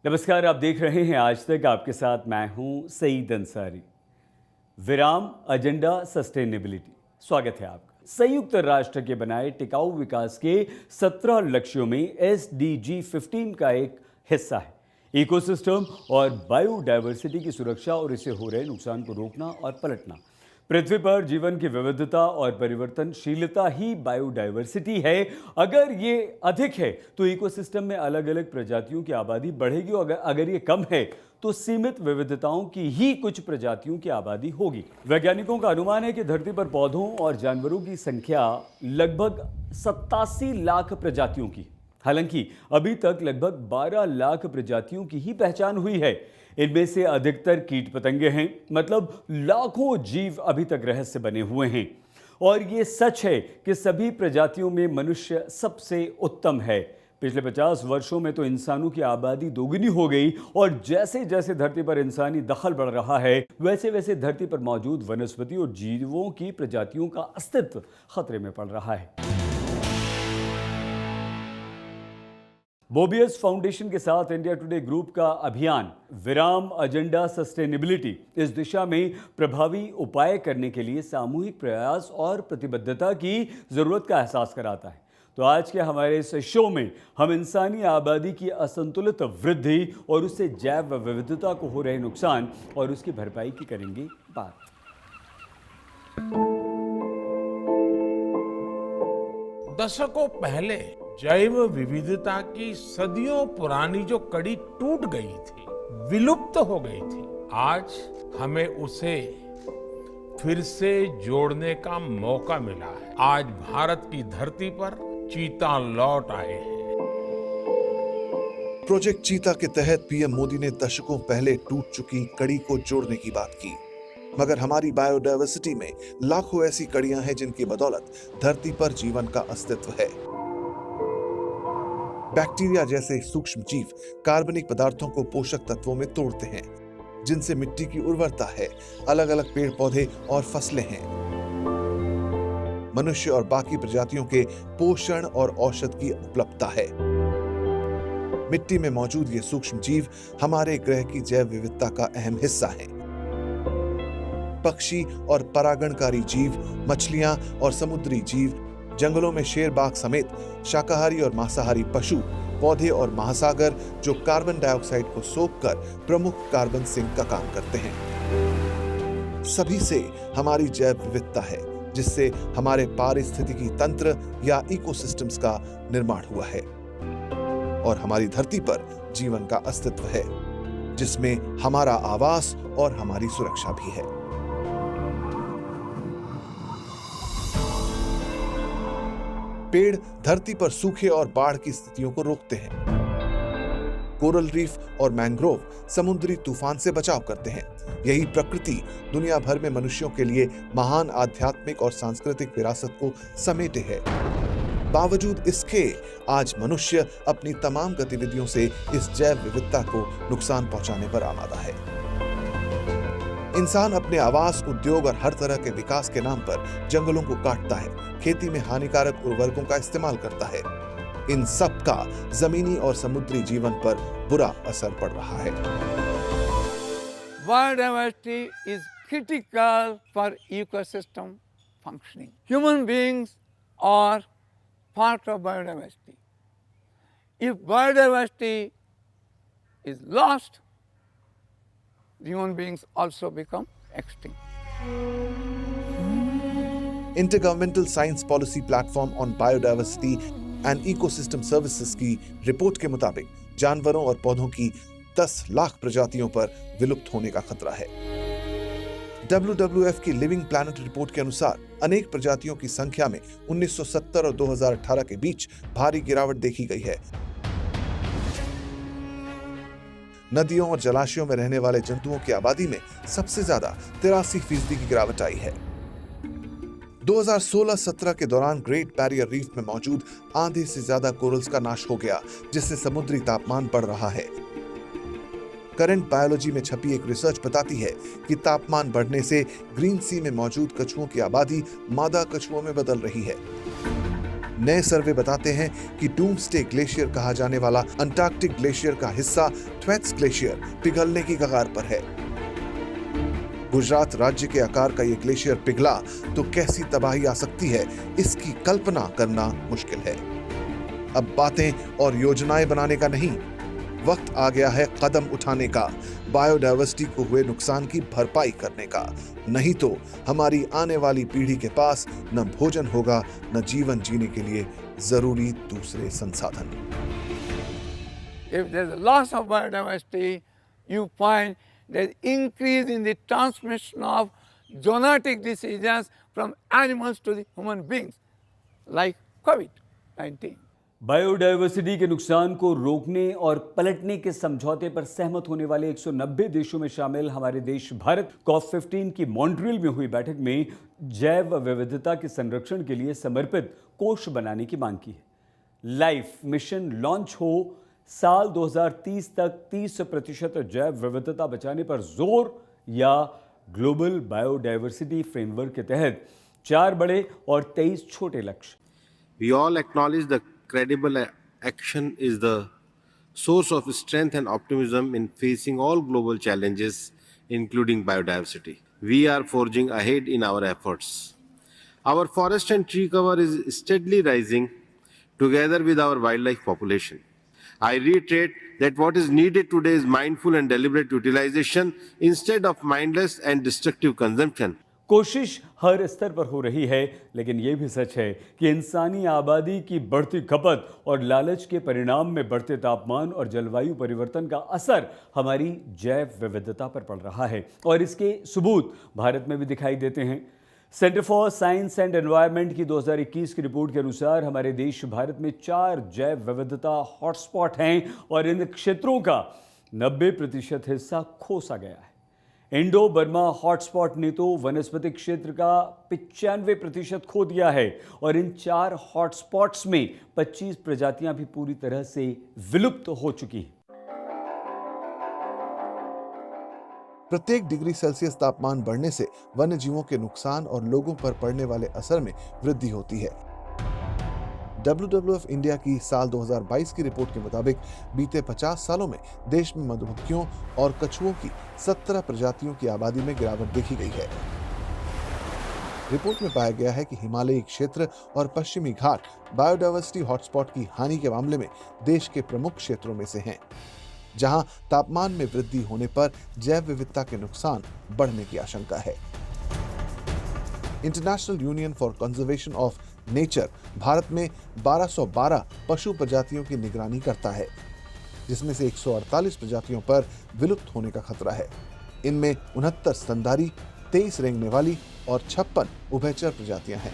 नमस्कार, आप देख रहे हैं आज तक। आपके साथ मैं हूं सईद अंसारी। विराम एजेंडा सस्टेनेबिलिटी। स्वागत है आपका। संयुक्त राष्ट्र के बनाए टिकाऊ विकास के 17 लक्ष्यों में SDG 15 का एक हिस्सा है इकोसिस्टम और बायोडायवर्सिटी की सुरक्षा और इससे हो रहे नुकसान को रोकना और पलटना। पृथ्वी पर जीवन की विविधता और परिवर्तनशीलता ही बायोडायवर्सिटी है। अगर ये अधिक है तो इकोसिस्टम में अलग अलग प्रजातियों की आबादी बढ़ेगी और अगर ये कम है तो सीमित विविधताओं की ही कुछ प्रजातियों की आबादी होगी। वैज्ञानिकों का अनुमान है कि धरती पर पौधों और जानवरों की संख्या लगभग 87 लाख प्रजातियों की। हालांकि अभी तक लगभग 12 लाख प्रजातियों की ही पहचान हुई है। इनमें से अधिकतर कीट पतंगे हैं, मतलब लाखों जीव अभी तक रहस्य बने हुए हैं। और ये सच है कि सभी प्रजातियों में मनुष्य सबसे उत्तम है। पिछले 50 वर्षों में तो इंसानों की आबादी दोगुनी हो गई और जैसे जैसे धरती पर इंसानी दखल बढ़ रहा है वैसे वैसे धरती पर मौजूद वनस्पति और जीवों की प्रजातियों का अस्तित्व खतरे में पड़ रहा है। मोबियस फाउंडेशन के साथ इंडिया टुडे ग्रुप का अभियान विराम एजेंडा सस्टेनेबिलिटी इस दिशा में प्रभावी उपाय करने के लिए सामूहिक प्रयास और प्रतिबद्धता की जरूरत का एहसास कराता है। तो आज के हमारे इस शो में हम इंसानी आबादी की असंतुलित वृद्धि और उससे जैव विविधता को हो रहे नुकसान और उसकी भरपाई की करेंगे बात। दशकों पहले जैव विविधता की सदियों पुरानी जो कड़ी टूट गई थी, विलुप्त हो गई थी, आज हमें उसे फिर से जोड़ने का मौका मिला है। आज भारत की धरती पर चीता लौट आए हैं। प्रोजेक्ट चीता के तहत पीएम मोदी ने दशकों पहले टूट चुकी कड़ी को जोड़ने की बात की, मगर हमारी बायोडायवर्सिटी में लाखों ऐसी कड़ियां हैं जिनकी बदौलत धरती पर जीवन का अस्तित्व है। बैक्टीरिया जैसे सूक्ष्म जीव कार्बनिक पदार्थों को पोषक तत्वों में तोड़ते हैं, जिनसे मिट्टी की उर्वरता है, अलग अलग पेड़ पौधे और फसलें हैं। मनुष्य और बाकी प्रजातियों के पोषण और औषध की उपलब्धता है। मिट्टी में मौजूद ये सूक्ष्म जीव हमारे ग्रह की जैव विविधता का अहम हिस्सा हैं। पक्षी और परागणकारी जीव, मछलियां और समुद्री जीव, जंगलों में शेर बाघ समेत शाकाहारी और मांसाहारी पशु, पौधे और महासागर जो कार्बन डाइऑक्साइड को सोखकर प्रमुख कार्बन सिंक का काम करते हैं। सभी से हमारी जैव विविधता है, जिससे हमारे पारिस्थितिकी तंत्र या इकोसिस्टम्स का निर्माण हुआ है और हमारी धरती पर जीवन का अस्तित्व है, जिसमें हमारा आवास और हमारी सुरक्षा भी है। पेड़ धरती पर सूखे और बाढ़ की स्थितियों को रोकते हैं। कोरल रीफ और मैंग्रोव समुद्री तूफान से बचाव करते हैं। यही प्रकृति दुनिया भर में मनुष्यों के लिए महान आध्यात्मिक और सांस्कृतिक विरासत को समेटे है। बावजूद इसके आज मनुष्य अपनी तमाम गतिविधियों से इस जैव विविधता को नुकसान पहुंचाने पर आमादा है। इंसान अपने आवास, उद्योग और हर तरह के विकास के नाम पर जंगलों को काटता है, खेती में हानिकारक उर्वरकों का इस्तेमाल करता है। इन सब का जमीनी और समुद्री जीवन पर बुरा असर पड़ रहा है। Biodiversity is critical for ecosystem functioning. Human beings are part of biodiversity. If biodiversity is lost, human beings also become extinct. Intergovernmental Science Policy Platform on Biodiversity and Ecosystem Services की रिपोर्ट के मुताबिक जानवरों और पौधों की 10 लाख प्रजातियों पर विलुप्त होने का खतरा है। WWF की लिविंग प्लैनेट रिपोर्ट के अनुसार अनेक प्रजातियों की संख्या में 1970 और 2018 के बीच भारी गिरावट देखी गई है। नदियों और जलाशयों में रहने वाले जंतुओं की आबादी में सबसे ज्यादा 83% की गिरावट आई है। 2016-17 के दौरान ग्रेट बैरियर रीफ में मौजूद आधे से ज्यादा कोरल्स का नाश हो गया, जिससे समुद्री तापमान बढ़ रहा है। करंट बायोलॉजी में छपी एक रिसर्च बताती है कि तापमान बढ़ने से ग्रीन सी में मौजूद कछुओं की आबादी मादा कछुओं में बदल रही है। नए सर्वे बताते हैं कि डूम्सडे ग्लेशियर कहा जाने वाला अंटार्कटिक ग्लेशियर का हिस्सा थ्वेट्स ग्लेशियर पिघलने की कगार पर है। गुजरात राज्य के आकार का ये ग्लेशियर पिघला तो कैसी तबाही आ सकती है, इसकी कल्पना करना मुश्किल है। अब बातें और योजनाएं बनाने का नहीं, वक्त आ गया है कदम उठाने का, बायोडायवर्सिटी को हुए नुकसान की भरपाई करने का। नहीं तो हमारी आने वाली पीढ़ी के पास न भोजन होगा, न जीवन जीने के लिए जरूरी दूसरे संसाधन। If there is a loss of biodiversity, you find there is increase in the transmission of zoonotic diseases from animals to the human beings, like COVID-19. Biodiversity के नुकसान को रोकने और पलटने के समझौते पर सहमत होने वाले 190 देशों में शामिल हमारे देश भारत COP15 की मॉन्ट्रियल में हुई बैठक में जैव विविधता के संरक्षण के लिए समर्पित कोष बनाने की मांग की है। लाइफ मिशन लॉन्च हो, साल 2030 तक 30% जैव विविधता बचाने पर जोर, या ग्लोबल बायोडायवर्सिटी फ्रेमवर्क के तहत 4 बड़े और 23 छोटे लक्ष्य। We all acknowledge the credible action is the source of strength and optimism in facing all global challenges, including biodiversity. We are forging ahead in our efforts. Our forest and tree cover is steadily rising together with our wildlife population. I reiterate that what is needed today is mindful and deliberate utilization instead of mindless and destructive consumption. कोशिश हर स्तर पर हो रही है, लेकिन यह भी सच है कि इंसानी आबादी की बढ़ती खपत और लालच के परिणाम में बढ़ते तापमान और जलवायु परिवर्तन का असर हमारी जैव विविधता पर पड़ रहा है, और इसके सबूत भारत में भी दिखाई देते हैं। Centre for science and environment की 2021 की रिपोर्ट के अनुसार हमारे देश भारत में 4 जैव विविधता हॉटस्पॉट हैं, और इन क्षेत्रों का 90% हिस्सा खोसा गया है। इंडो बर्मा हॉटस्पॉट ने तो वनस्पति क्षेत्र का 95% खो दिया है, और इन 4 हॉटस्पॉट्स में 25 प्रजातियां भी पूरी तरह से विलुप्त हो चुकी हैं। प्रत्येक डिग्री सेल्सियस तापमान बढ़ने से वन्य जीवों के नुकसान और लोगों पर पड़ने वाले असर में वृद्धि होती है। WWF इंडिया की साल 2022 की रिपोर्ट के मुताबिक बीते 50 सालों में देश में मधुमक्खियों और कछुओं की 17 प्रजातियों की आबादी में गिरावट देखी गई है। रिपोर्ट में पाया गया है कि हिमालयी क्षेत्र और पश्चिमी घाट बायोडायवर्सिटी हॉटस्पॉट की हानि के मामले में देश के प्रमुख क्षेत्रों में से हैं, जहां तापमान में वृद्धि होने पर जैव विविधता के नुकसान बढ़ने की आशंका है। International union for conservation of nature Bharat में 1212 पशु प्रजातियों की निगरानी करता है, जिसमें से 148 प्रजातियों पर विलुप्त होने का खतरा है। इनमें 69 स्तनधारी, 23 रेंगने वाली और 56 उभयचर प्रजातियां हैं।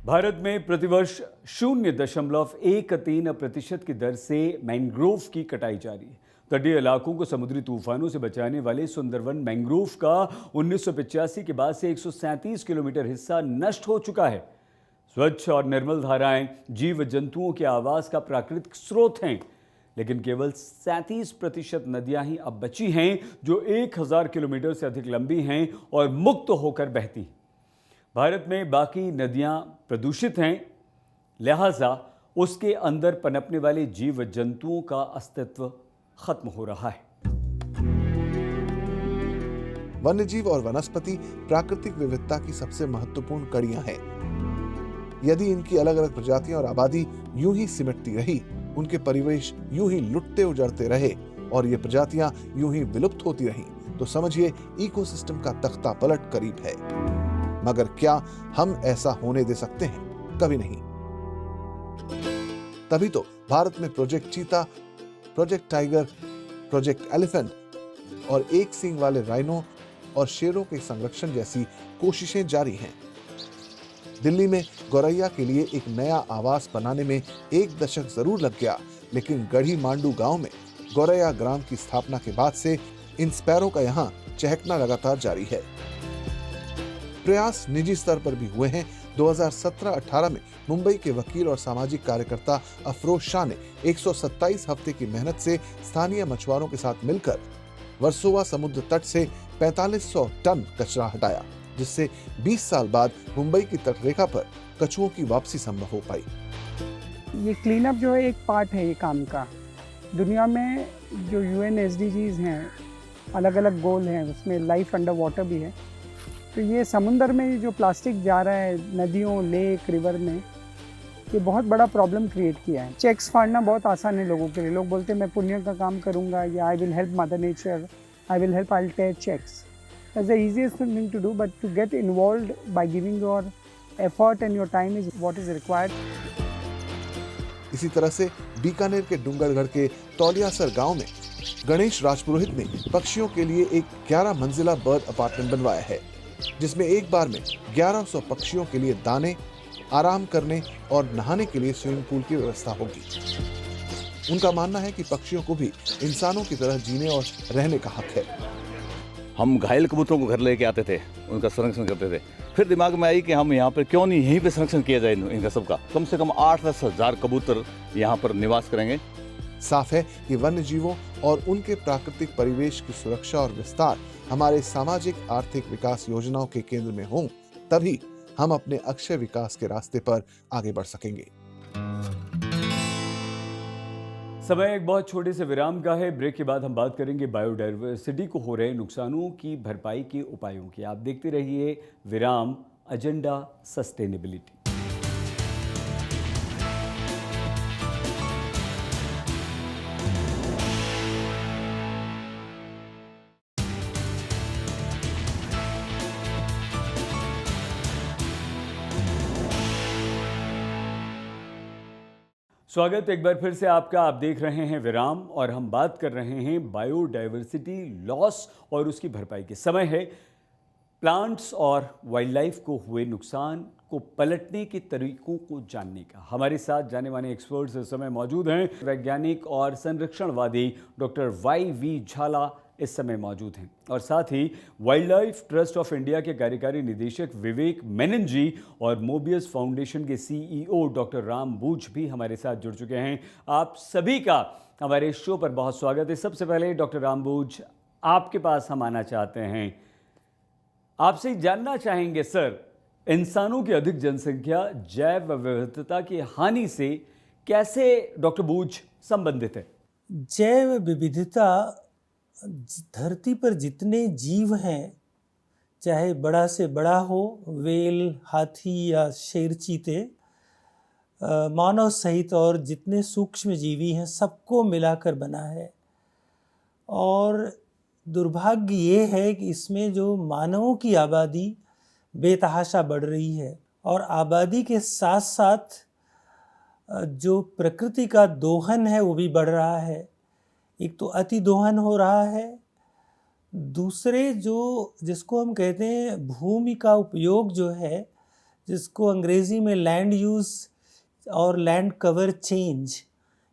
भारत में प्रतिवर्ष 0.13% की दर से मैंग्रोव की कटाई जारी है। तटीय इलाकों को समुद्री तूफानों से बचाने वाले सुंदरवन मैंग्रोव का 1985 के बाद से 137 किलोमीटर हिस्सा नष्ट हो चुका है। स्वच्छ और निर्मल धाराएं जीव जंतुओं के आवास का प्राकृतिक स्रोत हैं, लेकिन केवल 37% नदियां ही अब बची हैं जो 1000 किलोमीटर से अधिक लंबी हैं और मुक्त होकर बहती। भारत में बाकी नदियां प्रदूषित हैं, लिहाजा उसके अंदर पनपने वाले जीव जंतुओं का अस्तित्व खत्म हो रहा है। वन्यजीव और वनस्पति प्राकृतिक विविधता की सबसे महत्वपूर्ण कड़ियां हैं। यदि इनकी अलग अलग प्रजातियां और आबादी यूं ही सिमटती रही, उनके परिवेश यूं ही लुटते उजड़ते रहे और ये प्रजातियां यूं ही विलुप्त होती रहीं, तो समझिए इकोसिस्टम का तख्ता पलट करीब है। मगर क्या हम ऐसा होने दे सकते हैं? कभी नहीं। तभी तो भारत में प्रोजेक्ट चीता, प्रोजेक्ट टाइगर, प्रोजेक्ट एलिफेंट और एक सींग वाले राइनो और शेरों के संरक्षण जैसी कोशिशें जारी हैं। दिल्ली में गौरैया के लिए एक नया आवास बनाने में 1 दशक जरूर लग गया, लेकिन गढ़ी मांडू गांव में गौरैया ग्राम की स्थापना के बाद से इन स्पैरो का यहां चहकना लगातार जारी है। प्रयास निजी स्तर पर भी हुए हैं। 2017-18 में मुंबई के वकील और सामाजिक कार्यकर्ता अफरोज शाह ने 127 हफ्ते की मेहनत से स्थानीय मछुआरों के साथ मिलकर वर्सोवा समुद्र तट से 4500 टन कचरा हटाया, जिससे 20 साल बाद मुंबई की तटरेखा पर कछुओं की वापसी संभव हो पाई। ये क्लीन अप जो है एक पार्ट है ये काम का। दुनिया में जो UN SDGs हैं, अलग अलग गोल हैं, उसमें लाइफ अंडर वाटर भी है। तो ये समुंदर में जो प्लास्टिक जा रहा है नदियों, लेक, रिवर में, ये बहुत बड़ा प्रॉब्लम क्रिएट किया है। चेक्स फाड़ना बहुत आसान है लोगों के लिए। लोग बोलते हैं मैं पुण्य का काम करूँगा या I will help mother nature, I will help, I will tear cheques. That's the easiest thing to do, but to get involved by giving your effort and your time is what is required. इसी तरह से बीकानेर के डूंगरगढ़ के तौलियासर गांव में गणेश राजपुरोहित ने पक्षियों के लिए एक 11 मंजिला बर्ड अपार्टमेंट बनवाया है, जिसमें एक बार में 1100 पक्षियों के लिए दाने, आराम करने और नहाने के लिए स्विमिंग पूल की व्यवस्था होगी। उनका मानना है कि पक्षियों को भी इंसानों की तरह जीने और रहने का हक है। हम घायल कबूतरों को घर लेके आते थे, उनका संरक्षण करते थे। फिर दिमाग में आई कि हम यहाँ पर क्यों नहीं यहीं पे संरक्षण किया जाए इनका सबका। कम से कम 8-10 हज़ार कबूतर यहाँ पर निवास करेंगे। साफ है कि वन्य जीवों और उनके प्राकृतिक परिवेश की सुरक्षा और विस्तार हमारे सामाजिक आर्थिक विकास योजनाओं के केंद्र में हों, तभी हम अपने अक्षय विकास के रास्ते पर आगे बढ़ सकेंगे। समय एक बहुत छोटे से विराम का है। ब्रेक के बाद हम बात करेंगे बायोडायवर्सिटी को हो रहे नुकसानों की भरपाई के उपायों की। आप देखते रहिए विराम, एजेंडा सस्टेनेबिलिटी। स्वागत एक बार फिर से आपका। आप देख रहे हैं विराम और हम बात कर रहे हैं बायोडायवर्सिटी लॉस और उसकी भरपाई की। समय है प्लांट्स और वाइल्ड लाइफ को हुए नुकसान को पलटने के तरीकों को जानने का। हमारे साथ जाने माने एक्सपर्ट्स इस समय मौजूद हैं। वैज्ञानिक और संरक्षणवादी डॉक्टर YV झाला इस समय मौजूद हैं और साथ ही wild life trust of India के कार्यकारी निदेशक विवेक मेनन जी और मोबियस फाउंडेशन के CEO डॉक्टर राम बूझ भी हमारे साथ जुड़ चुके हैं। आप सभी का हमारे शो पर बहुत स्वागत है। सबसे पहले डॉक्टर राम बूझ, आपके पास हम आना चाहते हैं। आपसे जानना चाहेंगे सर, इंसानों की अधिक जनसंख्या जैव विविधता की हानि से कैसे डॉक्टर बूझ संबंधित है? जैव विविधता, धरती पर जितने जीव हैं, चाहे बड़ा से बड़ा हो, वेल, हाथी या शेर, चीते, मानव सहित और जितने सूक्ष्म जीवी हैं, सबको मिलाकर बना है। और दुर्भाग्य ये है कि इसमें जो मानवों की आबादी बेतहाशा बढ़ रही है और आबादी के साथ साथ जो प्रकृति का दोहन है वो भी बढ़ रहा है। एक तो अति दोहन हो रहा है, दूसरे जिसको हम कहते हैं भूमि का उपयोग जो है, जिसको अंग्रेज़ी में लैंड यूज़ और लैंड कवर चेंज,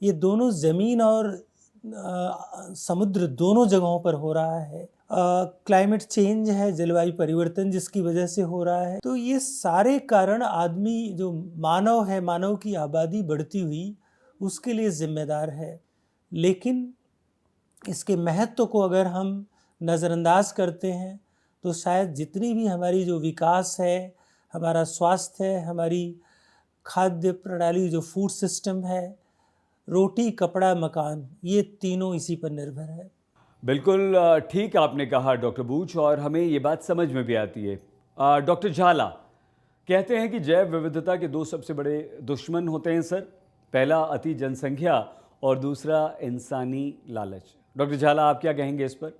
ये दोनों ज़मीन और समुद्र दोनों जगहों पर हो रहा है। क्लाइमेट चेंज है, जलवायु परिवर्तन जिसकी वजह से हो रहा है। तो ये सारे कारण आदमी जो मानव है, मानव की आबादी बढ़ती हुई, उसके लिए जिम्मेदार है। लेकिन इसके महत्व को अगर हम नज़रअंदाज करते हैं तो शायद जितनी भी हमारी जो विकास है, हमारा स्वास्थ्य है, हमारी खाद्य प्रणाली जो फूड सिस्टम है, रोटी, कपड़ा, मकान, ये तीनों इसी पर निर्भर है। बिल्कुल ठीक आपने कहा डॉक्टर बूझ, और हमें ये बात समझ में भी आती है। डॉक्टर झाला कहते हैं कि जैव विविधता के दो सबसे बड़े दुश्मन होते हैं सर, पहला अति जनसंख्या और दूसरा इंसानी लालच। डॉक्टर झाला, आप क्या कहेंगे इस पर?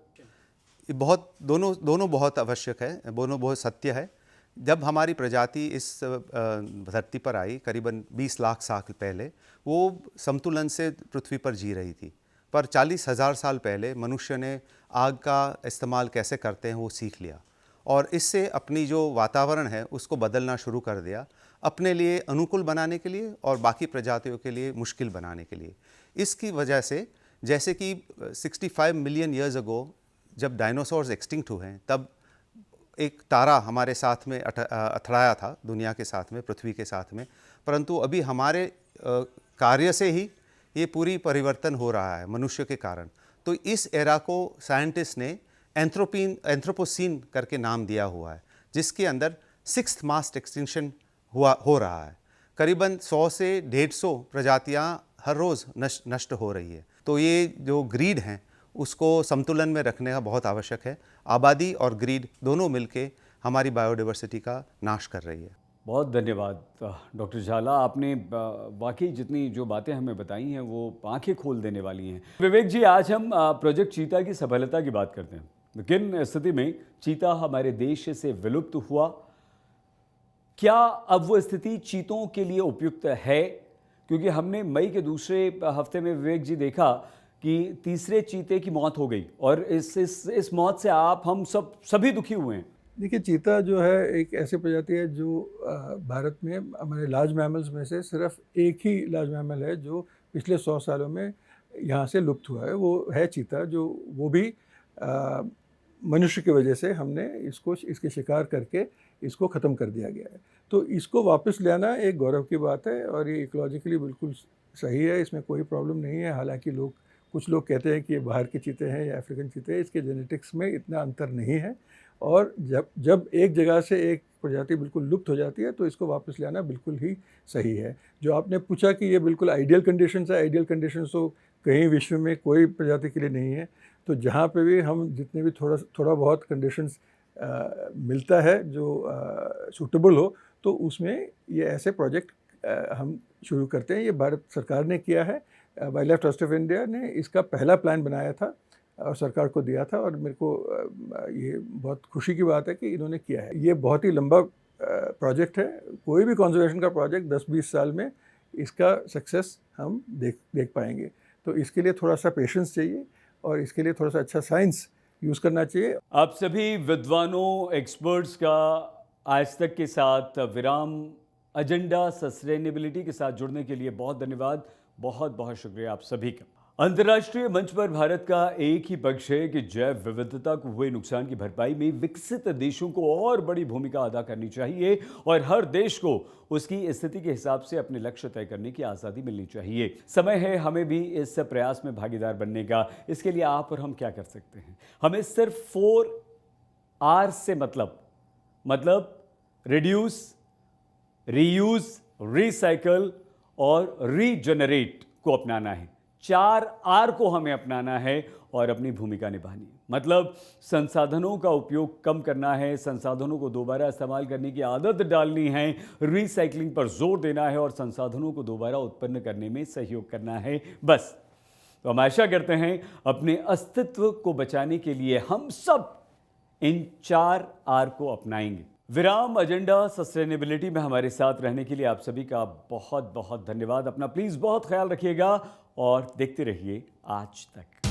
ये दोनों बहुत आवश्यक है, दोनों बहुत सत्य है। जब हमारी प्रजाति इस धरती पर आई करीबन 20 लाख साल पहले, वो संतुलन से पृथ्वी पर जी रही थी। पर 40,000 साल पहले मनुष्य ने आग का इस्तेमाल कैसे करते हैं वो सीख लिया और इससे अपनी जो वातावरण है उसको बदलना शुरू कर दिया, अपने लिए अनुकूल बनाने के लिए और बाकी प्रजातियों के लिए मुश्किल बनाने के लिए। इसकी वजह से जैसे कि 65 मिलियन ईयर्स अगो जब डायनासोर्स एक्सटिंक्ट हुए हैं, तब एक तारा हमारे साथ में अथड़ाया था, दुनिया के साथ में, पृथ्वी के साथ में। परंतु अभी हमारे कार्य से ही ये पूरी परिवर्तन हो रहा है मनुष्य के कारण। तो इस एरा को साइंटिस्ट ने एंथ्रोपोसीन करके नाम दिया हुआ है, जिसके अंदर 6th मास एक्सटिंक्शन हो रहा है। करीबन 100 से 150 प्रजातियां हर रोज़ नष्ट हो रही है। तो ये जो ग्रीड हैं उसको संतुलन में रखने का बहुत आवश्यक है। आबादी और ग्रीड दोनों मिलके हमारी बायोडाइवर्सिटी का नाश कर रही है। बहुत धन्यवाद डॉक्टर झाला, आपने वाकई जितनी जो बातें हमें बताई हैं वो आंखें खोल देने वाली हैं। विवेक जी, आज हम प्रोजेक्ट चीता की सफलता की बात करते हैं। किन स्थिति में चीता हमारे देश से विलुप्त हुआ, क्या अब वो स्थिति चीतों के लिए उपयुक्त है? क्योंकि हमने मई के दूसरे हफ्ते में विवेक जी देखा कि तीसरे चीते की मौत हो गई और इस मौत से हम सभी दुखी हुए हैं। देखिए, चीता जो है एक ऐसी प्रजाति है जो भारत में हमारे लार्ज मैमल्स में से सिर्फ एक ही लार्ज मैमल है जो पिछले 100 सालों में यहाँ से लुप्त हुआ है। वो है चीता, जो वो भी मनुष्य की वजह से हमने इसके शिकार करके इसको ख़त्म कर दिया गया है। तो इसको वापस लाना एक गौरव की बात है और ये इकोलॉजिकली बिल्कुल सही है, इसमें कोई प्रॉब्लम नहीं है। हालांकि कुछ लोग कहते हैं कि ये बाहर के चीते हैं या अफ्रीकन चीते हैं, इसके जेनेटिक्स में इतना अंतर नहीं है। और जब एक जगह से एक प्रजाति बिल्कुल लुप्त हो जाती है तो इसको वापस लाना बिल्कुल ही सही है। जो आपने पूछा कि ये बिल्कुल आइडियल कंडीशंस है, आइडियल कंडीशंस तो कहीं विश्व में कोई प्रजाति के लिए नहीं है। तो जहाँ पे भी हम जितने भी थोड़ा बहुत कंडीशंस मिलता है जो सूटेबल हो, तो उसमें ये ऐसे प्रोजेक्ट हम शुरू करते हैं। ये भारत सरकार ने किया है, wild life trust of India ने इसका पहला प्लान बनाया था और सरकार को दिया था, और मेरे को ये बहुत खुशी की बात है कि इन्होंने किया है। ये बहुत ही लंबा प्रोजेक्ट है। कोई भी कंजर्वेशन का प्रोजेक्ट 10-20 साल में इसका सक्सेस हम देख पाएंगे। तो इसके लिए थोड़ा सा पेशेंस चाहिए और इसके लिए थोड़ा सा अच्छा साइंस यूज़ करना चाहिए। आप सभी विद्वानों, एक्सपर्ट्स का आज तक के साथ विराम एजेंडा सस्टेनेबिलिटी के साथ जुड़ने के लिए बहुत धन्यवाद, बहुत बहुत शुक्रिया आप सभी का। अंतर्राष्ट्रीय मंच पर भारत का एक ही पक्ष है कि जैव विविधता को हुए नुकसान की भरपाई में विकसित देशों को और बड़ी भूमिका अदा करनी चाहिए और हर देश को उसकी स्थिति के हिसाब से अपने लक्ष्य तय करने की आज़ादी मिलनी चाहिए। समय है हमें भी इस प्रयास में भागीदार बनने का। इसके लिए आप और हम क्या कर सकते हैं? हमें सिर्फ 4R से मतलब रिड्यूस, रीयूज, रिसाइकल और रीजनरेट को अपनाना है। 4R को हमें अपनाना है और अपनी भूमिका निभानी है। मतलब संसाधनों का उपयोग कम करना है, संसाधनों को दोबारा इस्तेमाल करने की आदत डालनी है, रिसाइकलिंग पर जोर देना है और संसाधनों को दोबारा उत्पन्न करने में सहयोग करना है। बस तो हम आशा करते हैं अपने अस्तित्व को बचाने के लिए हम सब इन 4R को अपनाएंगे। विराम एजेंडा सस्टेनेबिलिटी में हमारे साथ रहने के लिए आप सभी का बहुत बहुत धन्यवाद। अपना प्लीज़ बहुत ख्याल रखिएगा और देखते रहिए आज तक।